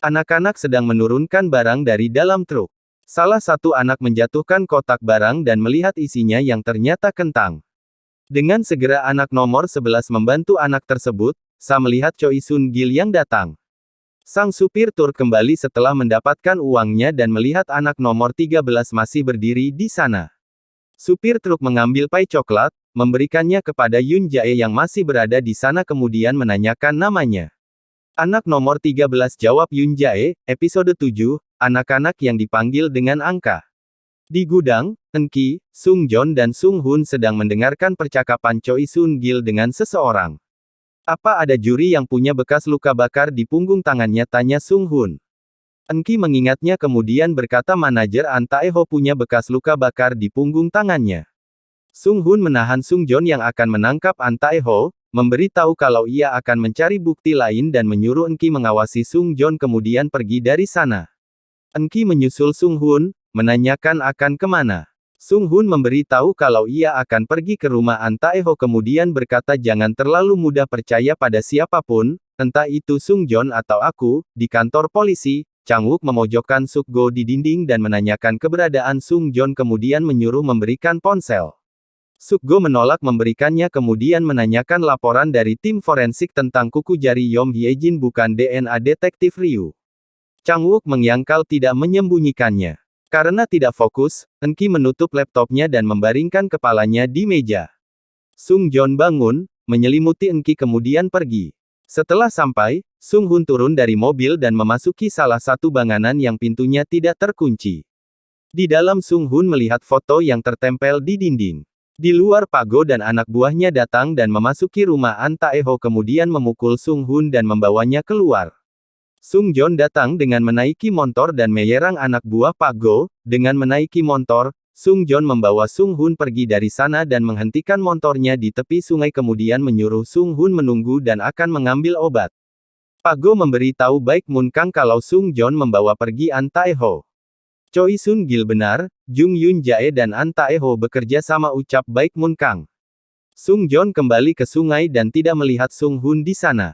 Anak-anak sedang menurunkan barang dari dalam truk. Salah satu anak menjatuhkan kotak barang dan melihat isinya yang ternyata kentang. Dengan segera anak nomor 11 membantu anak tersebut, saat melihat Choi Sun Gil yang datang. Sang supir truk kembali setelah mendapatkan uangnya dan melihat anak nomor 13 masih berdiri di sana. Supir truk mengambil pai coklat, memberikannya kepada Yun Jae yang masih berada di sana kemudian menanyakan namanya. Anak nomor 13 jawab Yun Jae, episode 7, anak-anak yang dipanggil dengan angka. Di gudang, Eunki, Sung Joon dan Sung Hoon sedang mendengarkan percakapan Choi Sun Gil dengan seseorang. Apa ada juri yang punya bekas luka bakar di punggung tangannya, tanya Sung Hoon. Eunki mengingatnya kemudian berkata manajer An Taeho punya bekas luka bakar di punggung tangannya. Sung Hoon menahan Sung Joon yang akan menangkap An Taeho, memberitahu kalau ia akan mencari bukti lain dan menyuruh Eunki mengawasi Sung Joon kemudian pergi dari sana. Eunki menyusul Sung Hoon, menanyakan akan kemana. Sung Hoon memberitahu kalau ia akan pergi ke rumah An Taeho kemudian berkata jangan terlalu mudah percaya pada siapapun, entah itu Sung Joon atau aku, di kantor polisi. Chang Wook memojokkan Suk-go di dinding dan menanyakan keberadaan Sung Joon kemudian menyuruh memberikan ponsel. Suk-go menolak memberikannya kemudian menanyakan laporan dari tim forensik tentang kuku jari Yom Hyejin bukan DNA detektif Ryu. Chang Wook menyangkal tidak menyembunyikannya. Karena tidak fokus, Eunki menutup laptopnya dan membaringkan kepalanya di meja. Sung Joon bangun, menyelimuti Eunki kemudian pergi. Setelah sampai, Sung Hoon turun dari mobil dan memasuki salah satu bangunan yang pintunya tidak terkunci. Di dalam Sung Hoon melihat foto yang tertempel di dinding. Di luar Pak Go dan anak buahnya datang dan memasuki rumah An Taeho kemudian memukul Sung Hoon dan membawanya keluar. Sung Joon datang dengan menaiki motor dan menyerang anak buah Pak Go. Dengan menaiki motor, Sung Joon membawa Sung Hoon pergi dari sana dan menghentikan motornya di tepi sungai kemudian menyuruh Sung Hoon menunggu dan akan mengambil obat. Pak Go memberitahu Baek Moon Kang kalau Sung Joon membawa pergi An Taeho. Choi Sun Gil benar, Jung Yun Jae dan An Taeho bekerja sama, ucap Baek Moon Kang. Sung Joon kembali ke sungai dan tidak melihat Sung Hoon di sana.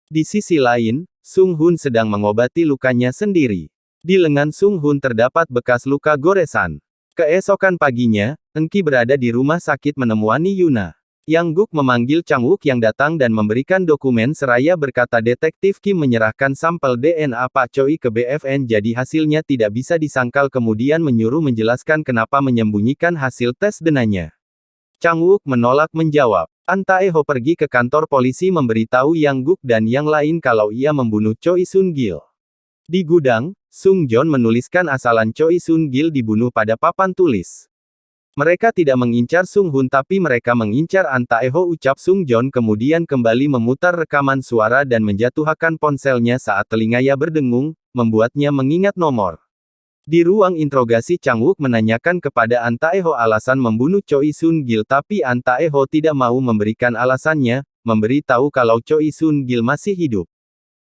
Di sisi lain, Sung Hoon sedang mengobati lukanya sendiri. Di lengan Sung Hoon terdapat bekas luka goresan. Keesokan paginya, Eunki berada di rumah sakit menemui Yuna. Yang Guk memanggil Chang Wook yang datang dan memberikan dokumen seraya berkata detektif Kim menyerahkan sampel DNA Pak Choi ke BFN jadi hasilnya tidak bisa disangkal kemudian menyuruh menjelaskan kenapa menyembunyikan hasil tes DNA. Chang Wook menolak menjawab. An Taeho pergi ke kantor polisi memberitahu Yang Guk dan yang lain kalau ia membunuh Choi Sun Gil. Di gudang, Sung Joon menuliskan asalan Choi Sun Gil dibunuh pada papan tulis. Mereka tidak mengincar Sung Hoon tapi mereka mengincar An Taeho, ucap Sung Joon kemudian kembali memutar rekaman suara dan menjatuhkan ponselnya saat telinganya berdengung, membuatnya mengingat nomor. Di ruang interogasi Chang Wook menanyakan kepada An Taeho alasan membunuh Choi Sun Gil tapi An Taeho tidak mau memberikan alasannya, memberitahu kalau Choi Sun Gil masih hidup.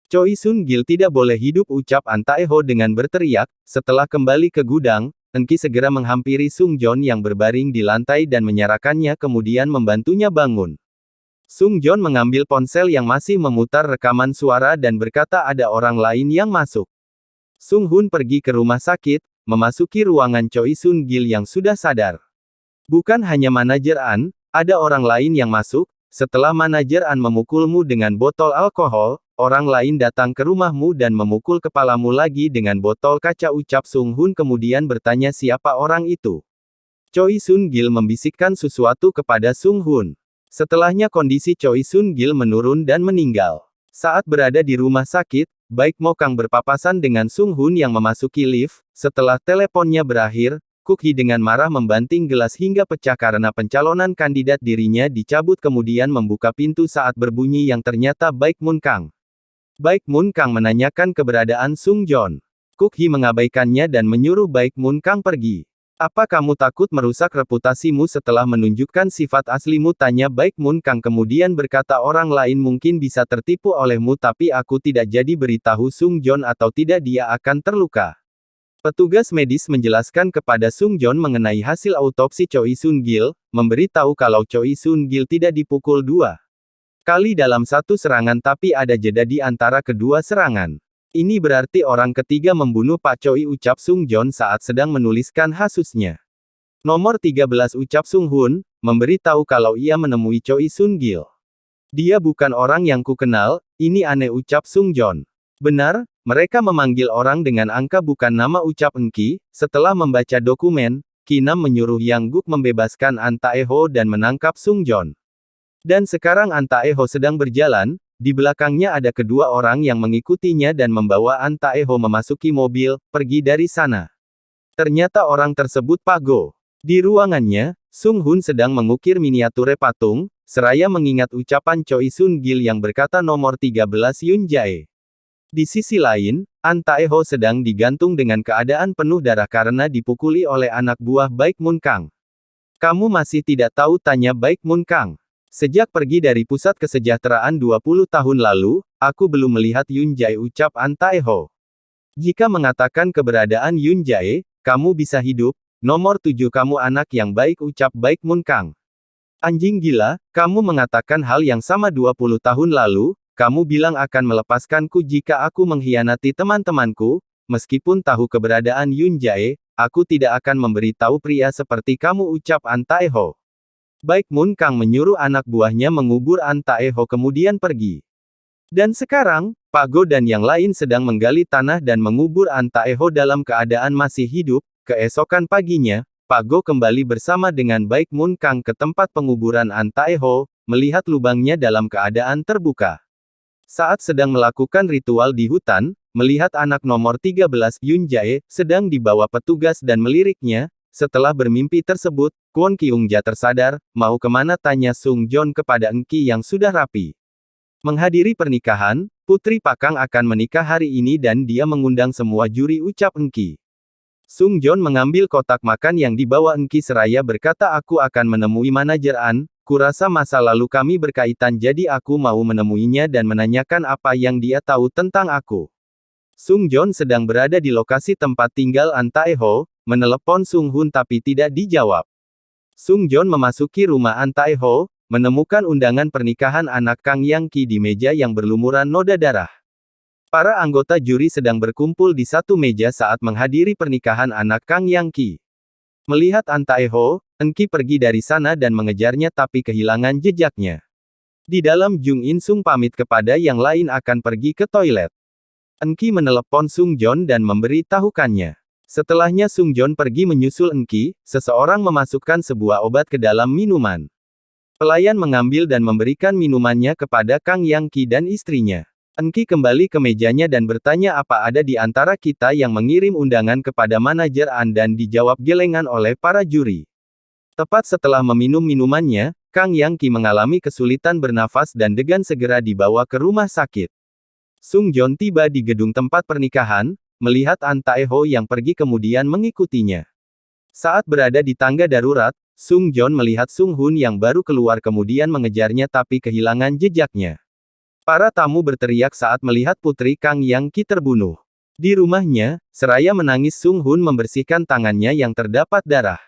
Choi Sun Gil tidak boleh hidup, ucap An Taeho dengan berteriak. Setelah kembali ke gudang, Eunki segera menghampiri Sung Joon yang berbaring di lantai dan menyarakannya kemudian membantunya bangun. Sung Joon mengambil ponsel yang masih memutar rekaman suara dan berkata ada orang lain yang masuk. Sung Hoon pergi ke rumah sakit, memasuki ruangan Choi Sun Gil yang sudah sadar. Bukan hanya manajer An, ada orang lain yang masuk. Setelah manajer An memukulmu dengan botol alkohol, orang lain datang ke rumahmu dan memukul kepalamu lagi dengan botol kaca, ucap Sung Hoon kemudian bertanya siapa orang itu. Choi Sun Gil membisikkan sesuatu kepada Sung Hoon. Setelahnya kondisi Choi Sun Gil menurun dan meninggal. Saat berada di rumah sakit, Baek Mo Kang berpapasan dengan Sung Hoon yang memasuki lift. Setelah teleponnya berakhir, Kuk Hee dengan marah membanting gelas hingga pecah karena pencalonan kandidat dirinya dicabut kemudian membuka pintu saat berbunyi yang ternyata Baek Moon Kang. Baek Moon Kang menanyakan keberadaan Sung Joon. Kuk Hee mengabaikannya dan menyuruh Baek Moon Kang pergi. Apa kamu takut merusak reputasimu setelah menunjukkan sifat aslimu, tanya Baek Moon Kang kemudian berkata orang lain mungkin bisa tertipu olehmu tapi aku tidak, jadi beritahu Sung Joon atau tidak dia akan terluka. Petugas medis menjelaskan kepada Sung Joon mengenai hasil autopsi Choi Sun Gil, memberitahu kalau Choi Sun Gil tidak dipukul 2 kali dalam satu serangan tapi ada jeda di antara kedua serangan. Ini berarti orang ketiga membunuh Pak Choi, ucap Sung Jon saat sedang menuliskan kasusnya. Nomor 13 ucap Sung Hun, memberi tahu kalau ia menemui Choi Sun Gil. Dia bukan orang yang ku kenal, ini aneh, ucap Sung Jon. Benar, mereka memanggil orang dengan angka bukan nama, ucap Enki. Setelah membaca dokumen, Kinam menyuruh Yang Guk membebaskan An Taeho dan menangkap Sung Jon. Dan sekarang An Taeho sedang berjalan, di belakangnya ada kedua orang yang mengikutinya dan membawa An Taeho memasuki mobil, pergi dari sana. Ternyata orang tersebut Pak Go. Di ruangannya, Sung Hun sedang mengukir miniature patung, seraya mengingat ucapan Choi Sun Gil yang berkata nomor 13 Yun Jae. Di sisi lain, An Taeho sedang digantung dengan keadaan penuh darah karena dipukuli oleh anak buah Baek Mun Kang. Kamu masih tidak tahu, tanya Baek Mun Kang. Sejak pergi dari pusat kesejahteraan 20 tahun lalu, aku belum melihat Yun Jae, ucap An Taeho. Jika mengatakan keberadaan Yun Jae, kamu bisa hidup. Nomor 7 kamu anak yang baik, ucap Baek Mun Kang. Anjing gila, kamu mengatakan hal yang sama 20 tahun lalu, kamu bilang akan melepaskanku jika aku mengkhianati teman-temanku, meskipun tahu keberadaan Yun Jae, aku tidak akan memberitahu pria seperti kamu, ucap An Taeho. Baek Mun Kang menyuruh anak buahnya mengubur An Taeho kemudian pergi. Dan sekarang, Pak Go dan yang lain sedang menggali tanah dan mengubur An Taeho dalam keadaan masih hidup. Keesokan paginya, Pak Go kembali bersama dengan Baek Mun Kang ke tempat penguburan An Taeho, melihat lubangnya dalam keadaan terbuka. Saat sedang melakukan ritual di hutan, melihat anak nomor 13, Yun Jae, sedang dibawa petugas dan meliriknya. Setelah bermimpi tersebut, Kwon Kyung Ja tersadar. Mau kemana, tanya Sung Jon kepada Enki yang sudah rapi. Menghadiri pernikahan, Putri Pak Kang akan menikah hari ini dan dia mengundang semua juri, ucap Enki. Sung Jon mengambil kotak makan yang dibawa Enki seraya berkata, aku akan menemui manajer An, kurasa masa lalu kami berkaitan jadi aku mau menemuinya dan menanyakan apa yang dia tahu tentang aku. Sung Jon sedang berada di lokasi tempat tinggal An Taeho, menelepon Sung Hun tapi tidak dijawab. Sung Jon memasuki rumah An Taeho, menemukan undangan pernikahan anak Kang Yang Ki di meja yang berlumuran noda darah. Para anggota juri sedang berkumpul di satu meja saat menghadiri pernikahan anak Kang Yang Ki. Melihat An Taeho, Enki pergi dari sana dan mengejarnya tapi kehilangan jejaknya. Di dalam, Jung In Sung pamit kepada yang lain akan pergi ke toilet. Enki menelepon Sung Jon dan memberitahukannya. Setelahnya Sung Jon pergi menyusul Enki, seseorang memasukkan sebuah obat ke dalam minuman. Pelayan mengambil dan memberikan minumannya kepada Kang Yang Ki dan istrinya. Enki kembali ke mejanya dan bertanya apa ada di antara kita yang mengirim undangan kepada manajer An dan dijawab gelengan oleh para juri. Tepat setelah meminum minumannya, Kang Yang Ki mengalami kesulitan bernafas dan Degan segera dibawa ke rumah sakit. Sung Jon tiba di gedung tempat pernikahan, melihat An Taeho yang pergi kemudian mengikutinya. Saat berada di tangga darurat, Sung Jon melihat Sung Hun yang baru keluar kemudian mengejarnya tapi kehilangan jejaknya. Para tamu berteriak saat melihat putri Kang Yang Ki terbunuh. Di rumahnya, seraya menangis Sung Hun membersihkan tangannya yang terdapat darah.